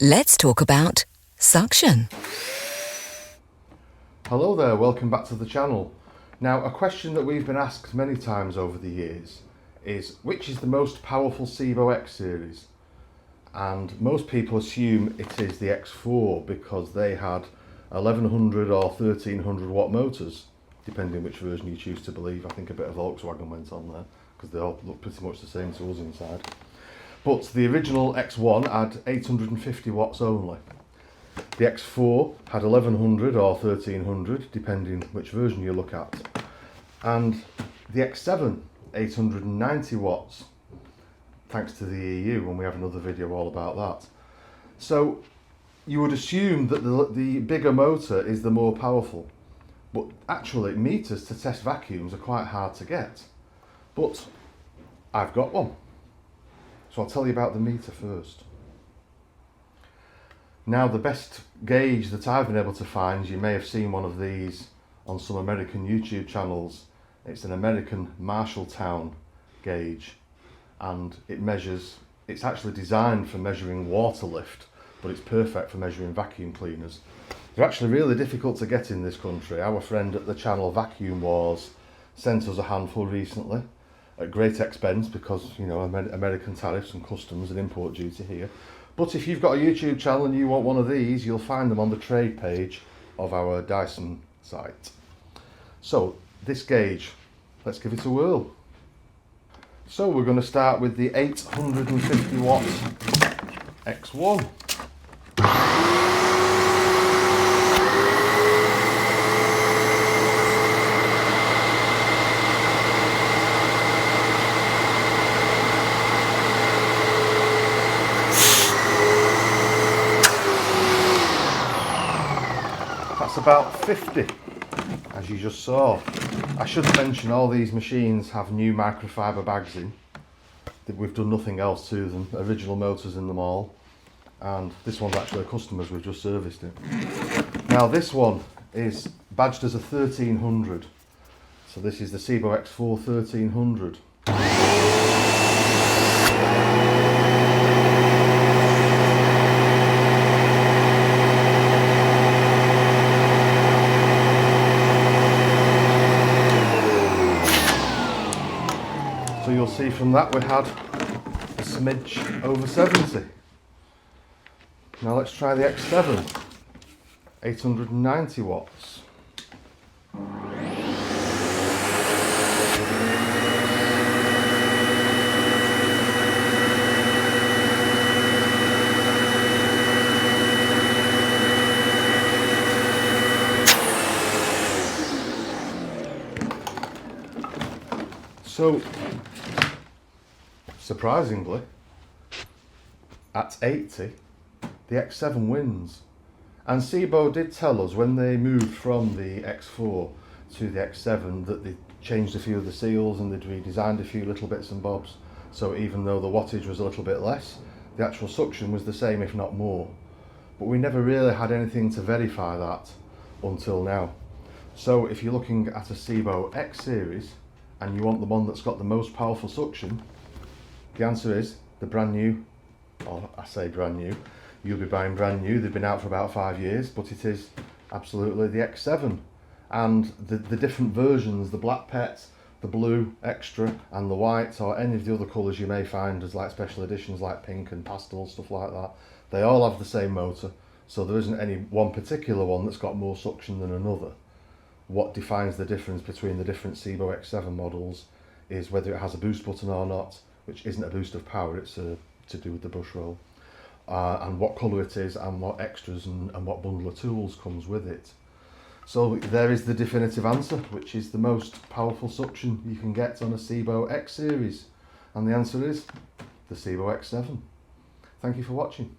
Let's talk about suction. Hello there, welcome back to the channel. Now, a question that we've been asked many times over the years is which is the most powerful Sebo X series? And most people assume it is the X4 because they had 1100 or 1300 watt motors, depending which version you choose to believe. I think a bit of Volkswagen went on there because they all look pretty much the same to us inside. But the original X1 had 850 watts only. The X4 had 1100 or 1300, depending which version you look at. And the X7, 890 watts, thanks to the EU, and we have another video all about that. So you would assume that the bigger motor is the more powerful, but actually meters to test vacuums are quite hard to get. But I've got one. So I'll tell you about the meter first. Now, the best gauge that I've been able to find, you may have seen one of these on some American YouTube channels. It's an American Marshalltown gauge, and it's actually designed for measuring water lift, but it's perfect for measuring vacuum cleaners. They're actually really difficult to get in this country. Our friend at the channel Vacuum Wars sent us a handful recently, at great expense because, you know, American tariffs and customs and import duty here. But if you've got a YouTube channel and you want one of these, you'll find them on the trade page of our Dyson site. So this gauge, let's give it a whirl. So we're going to start with the 850 watt X1. That's about 50, as you just saw. I should mention all these machines have new microfiber bags in. We've done nothing else to them, original motors in them all. And this one's actually a customer's, we've just serviced it. Now this one is badged as a 1300. So this is the Sebo X4 1300. So you'll see from that we had a smidge over 70. Now let's try the X7, 890 watts. So, surprisingly, at 80, the X7 wins. And Sebo did tell us when they moved from the X4 to the X7 that they changed a few of the seals and they'd redesigned a few little bits and bobs. So even though the wattage was a little bit less, the actual suction was the same, if not more. But we never really had anything to verify that until now. So if you're looking at a Sebo X series and you want the one that's got the most powerful suction, the answer is the brand new, or I say brand new, you'll be buying brand new. They've been out for about 5 years, but it is absolutely the X7. And the different versions, the black pet, the blue extra, and the white, or any of the other colours you may find as like special editions like pink and pastel, stuff like that, they all have the same motor. So there isn't any one particular one that's got more suction than another. What defines the difference between the different Sebo X7 models is whether it has a boost button or not, which isn't a boost of power, it's to do with the brush roll, and what colour it is and what extras and what bundle of tools comes with it. So there is the definitive answer, which is the most powerful suction you can get on a Sebo X series, and the answer is the Sebo X7. Thank you for watching.